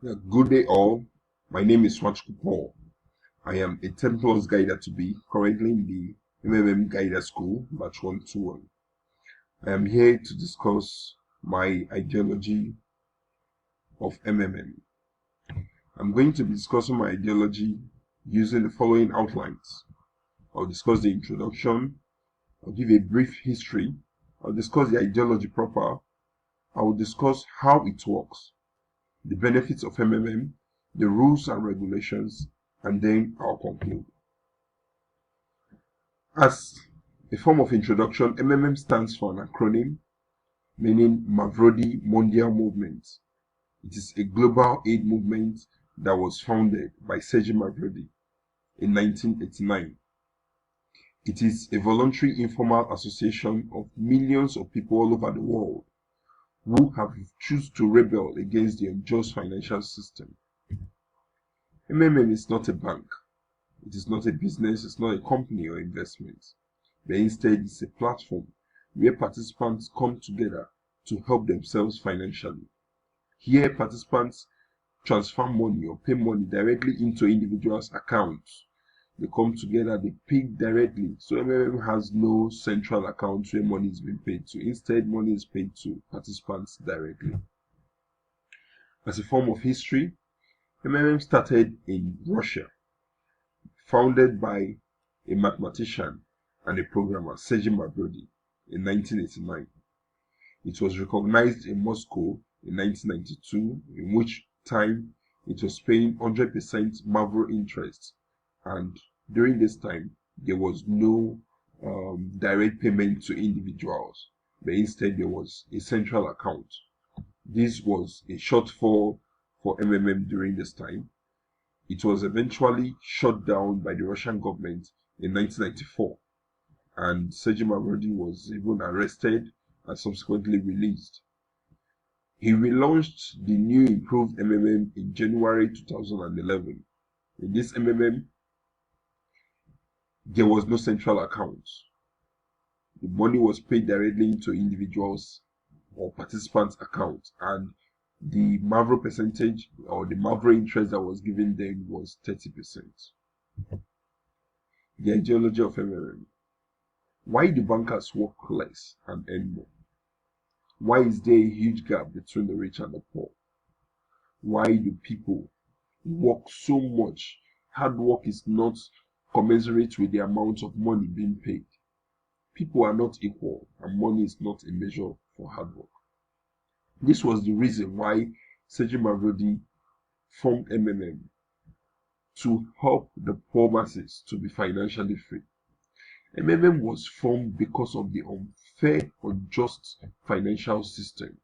Yeah, good day all. My name is Nwachukwu Paul. I am a 10 plus guider to be currently in the MMM Guider School, batch 121. I am here to discuss my ideology of MMM. I'm going to be discussing my ideology using the following outlines. I'll discuss the introduction, I'll give a brief history, I'll discuss the ideology proper, I will discuss how it works, the benefits of MMM, the rules and regulations, and then I'll conclude. As a form of introduction, MMM stands for an acronym meaning Mavrodi Mondial Movement. It is a global aid movement that was founded by Serge Mavrodi in 1989. It is a voluntary informal association of millions of people all over the world who have chosen to rebel against the unjust financial system. MMM is not a bank. It is not a business, it's not a company or investment, but instead it's a platform where participants come together to help themselves financially. Here, participants transfer money or pay money directly into individuals' accounts. They come together, they pay directly. So MMM has no central account where money is being paid to. Instead, money is paid to participants directly. As a form of history, MMM started in Russia, founded by a mathematician and a programmer, Sergei Mavrodi, in 1989. It was recognized in Moscow in 1992, in which time it was paying 100% Mavro interest, and during this time there was no direct payment to individuals, but instead there was a central account. This was a shortfall for MMM during this time. It was eventually shut down by the Russian government in 1994, and Sergei Mavrodi was even arrested and subsequently released. He relaunched the new improved MMM in January 2011. In this MMM, there was no central account. The money was paid directly into individuals or participants' accounts, and the Mavro percentage or the Mavro interest that was given them was 30%. The ideology of MMM. Why do bankers work less and earn more? Why is there a huge gap between the rich and the poor? Why do people work so much? Hard work is not commensurate with the amount of money being paid. People are not equal, and money is not a measure for hard work. This was the reason why Sergei Mavrodi formed MMM, to help the poor masses to be financially free. MMM was formed because of the unfair, unjust financial system.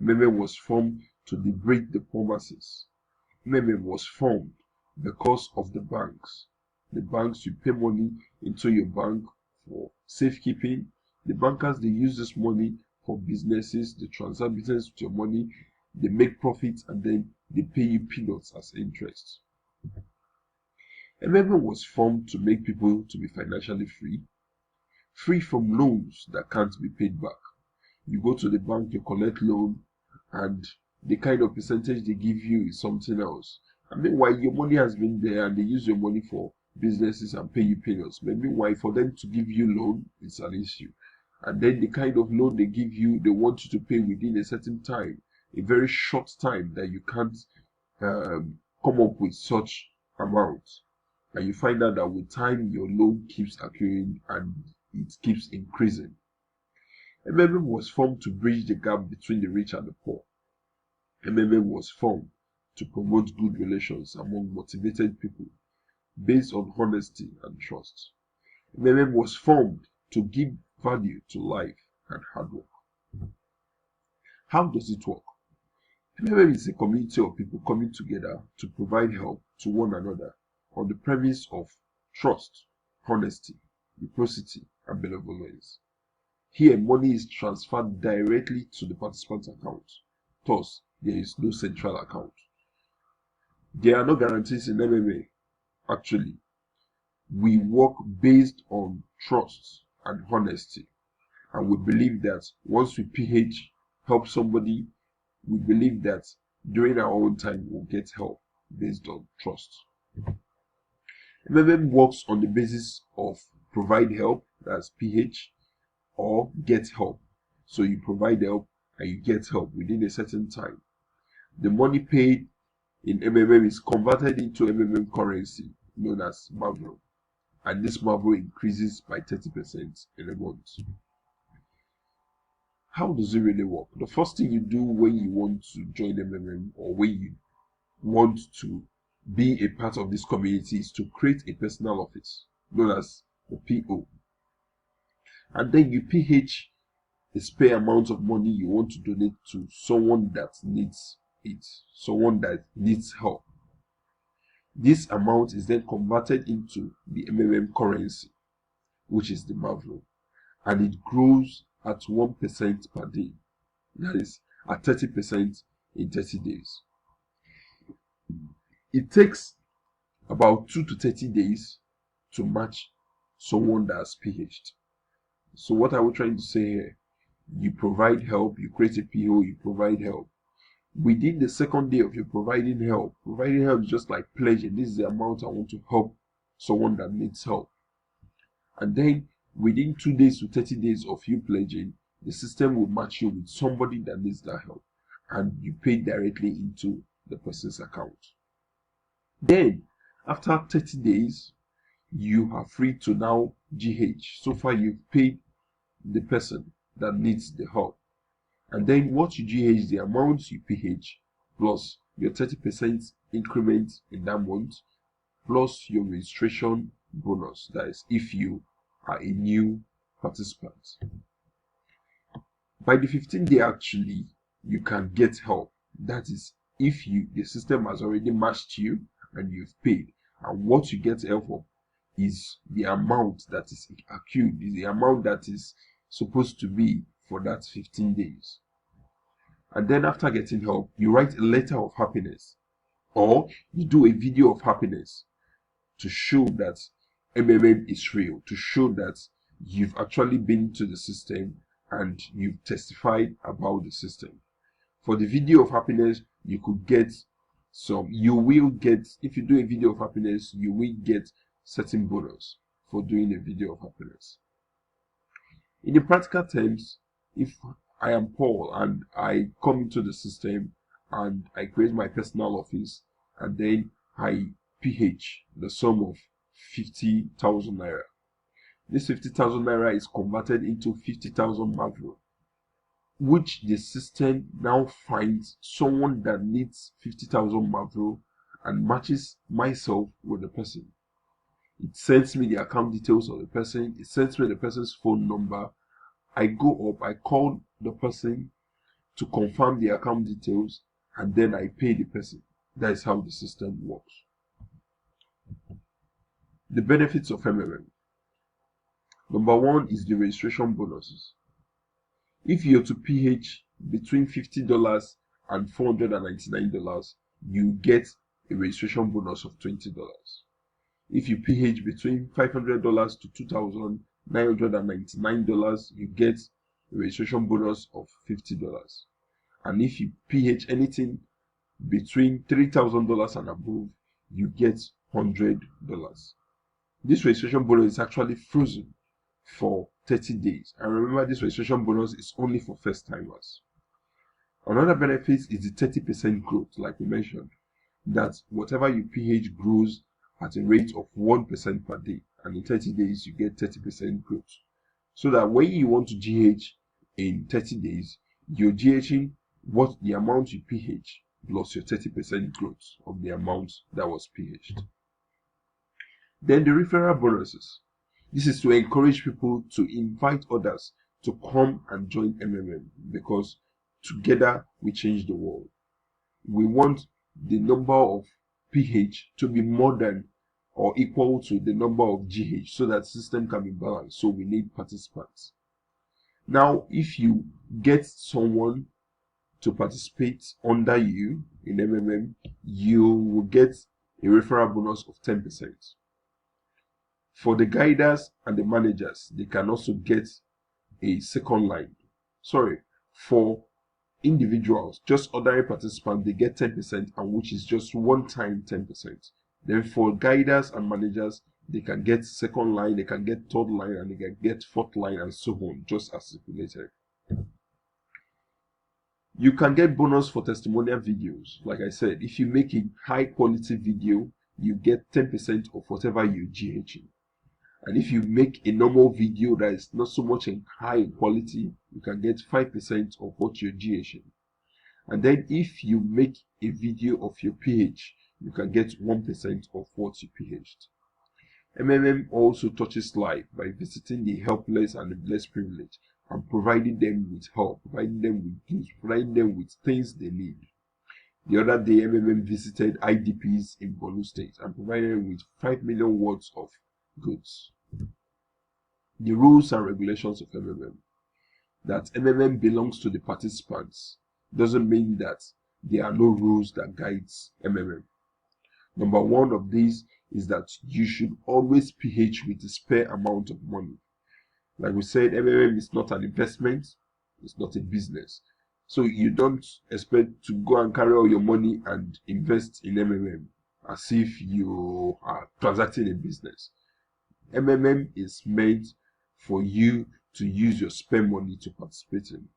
MMM was formed to liberate the poor masses. MMM was formed because of the banks. The banks, you pay money into your bank for safekeeping. The bankers, they use this money for businesses. They transact business with your money. They make profits and then they pay you peanuts as interest. MMM was formed to make people to be financially free from loans that can't be paid back. You go to the bank, you collect loan, and the kind of percentage they give you is something else. And meanwhile, your money has been there and they use your money for businesses and pay you peanuts. But meanwhile, for them to give you loan, it's an issue. And then the kind of loan they give you, they want you to pay within a certain time, a very short time that you can't come up with such amount. And you find out that with time, your loan keeps accruing and it keeps increasing. MMM was formed to bridge the gap between the rich and the poor. MMM was formed to promote good relations among motivated people based on honesty and trust. MMM was formed to give value to life and hard work. How does it work? MMM is a community of people coming together to provide help to one another on the premise of trust, honesty, reciprocity, and benevolence. Here, money is transferred directly to the participant's account. Thus, there is no central account. There are no guarantees in MMA. Actually, we work based on trust and honesty. And we believe that once we help somebody, we believe that during our own time, we'll get help based on trust. MMM works on the basis of provide help, that's PH, or get help. So you provide help and you get help within a certain time. The money paid in MMM is converted into MMM currency known as Mavro, and this Mavro increases by 30% in a month. How does it really work? The first thing you do when you want to join MMM or when you want to be a part of this community is to create a personal office known as the PO, and then you PH a spare amount of money you want to donate to someone that needs it, someone that needs help. This amount is then converted into the MMM currency, which is the Mavro, and it grows at 1% per day. That is at 30% in 30 days. It takes about 2 to 30 days to match someone that's PH'd. So what are we trying to say here? You provide help, you create a PO, you provide help. Within the second day of you providing help is just like pledging. This is the amount I want to help someone that needs help. And then within 2 days to 30 days of you pledging, the system will match you with somebody that needs that help, and you pay directly into the person's account. Then after 30 days, you are free to now GH. So far you've paid the person that needs the help, and then what you GH is the amount you PH plus your 30% increment in that month plus your registration bonus, that is if you are a new participant. By the 15th day actually you can get help, that is if the system has already matched you and you've paid, and what you get help for is the amount that is accrued, is the amount that is supposed to be for that 15 days. And then after getting help, you write a letter of happiness, or you do a video of happiness to show that MMM is real, to show that you've actually been to the system and you've testified about the system. For the video of happiness, you could get you will get, if you do a video of happiness, you will get certain bonus for doing a video of happiness. In the practical terms, if I am Paul and I come into the system and I create my personal office and then I PH the sum of 50,000 naira. This 50,000 naira is converted into 50,000 Mavro, which the system now finds someone that needs 50,000 Mavro and matches myself with the person. It sends me the account details of the person, it sends me the person's phone number. I go up, I call the person to confirm the account details, and then I pay the person. That is how the system works. The benefits of MMM. Number one is the registration bonuses. If you're to PH between $50 and $499, you get a registration bonus of $20. If you PH between $500 to $2,999, you get a registration bonus of $50. And if you PH anything between $3,000 and above, you get $100. This registration bonus is actually frozen for 30 days. And remember, this registration bonus is only for first timers. Another benefit is the 30% growth, like we mentioned, that whatever you PH grows at a rate of 1% per day, and in 30 days you get 30% growth. So that when you want to GH in 30 days, you're GHing what the amount you PH plus your 30% growth of the amount that was PH'd. Then the referral bonuses. This is to encourage people to invite others to come and join MMM, because together we change the world. We want the number of PH to be more than or equal to the number of GH so that system can be balanced. So we need participants. Now, if you get someone to participate under you in MMM, you will get a referral bonus of 10%. For the guiders and the managers, they can also get a second line. For individuals, just ordinary participants, they get 10%, and which is just one time 10%. Then for guiders and managers, they can get second line, they can get third line, and they can get fourth line, and so on, just as stipulated. You can get bonus for testimonial videos. Like I said, if you make a high quality video, you get 10% of whatever you GH in. And if you make a normal video that is not so much in high quality, you can get 5% of what you're GHing. And then if you make a video of your PH, you can get 1% of what you PH'd. MMM also touches life by visiting the helpless and the less privileged and providing them with help, providing them with gifts, providing them with things they need. The other day, MMM visited IDPs in Borno State and provided them with 5 million worth of goods. The rules and regulations of MMM. That MMM belongs to the participants doesn't mean that there are no rules that guides MMM. Number one of these is that you should always PH with a spare amount of money. Like we said, MMM is not an investment, it's not a business. So you don't expect to go and carry all your money and invest in MMM as if you are transacting a business. MMM is meant for you to use your spare money to participate in.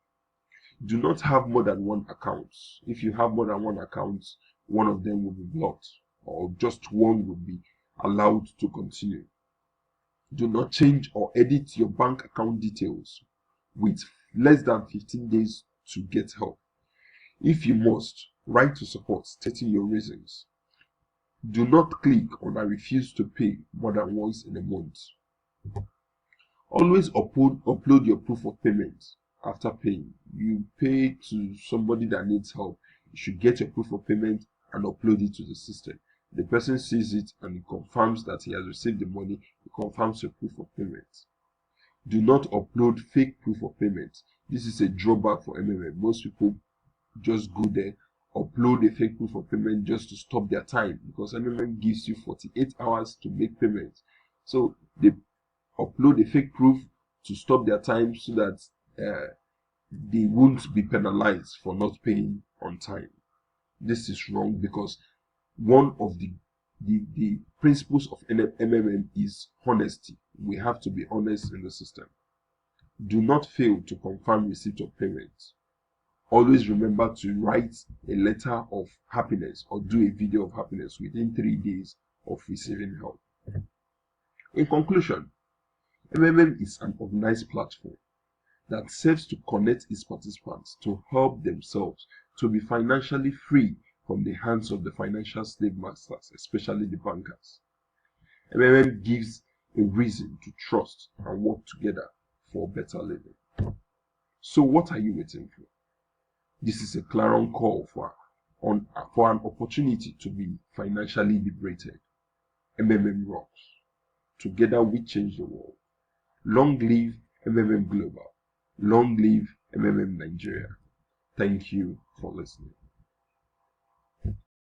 Do not have more than one account. If you have more than one account, one of them will be blocked, or just one will be allowed to continue. Do not change or edit your bank account details with less than 15 days to get help. If you must, write to support stating your reasons. Do not click on "I refuse to pay" more than once in a month. Always upload your proof of payment after paying. You pay to somebody that needs help, you should get your proof of payment and upload it to the system. The person sees it and it confirms that he has received the money, it confirms your proof of payment. Do not upload fake proof of payment. This is a drawback for MMM. Most people just go there, upload a fake proof of payment just to stop their time, because MMM gives you 48 hours to make payment. So they upload a fake proof to stop their time so that they won't be penalized for not paying on time. This is wrong, because one of the principles of MMM is honesty. We have to be honest in the system. Do not fail to confirm receipt of payment. Always remember to write a letter of happiness or do a video of happiness within 3 days of receiving help. In conclusion, MMM is an organized platform that serves to connect its participants to help themselves to be financially free from the hands of the financial slave masters, especially the bankers. MMM gives a reason to trust and work together for better living. So what are you waiting for? This is a clarion call for an opportunity to be financially liberated. MMM rocks. Together we change the world. Long live MMM Global. Long live MMM Nigeria. Thank you for listening.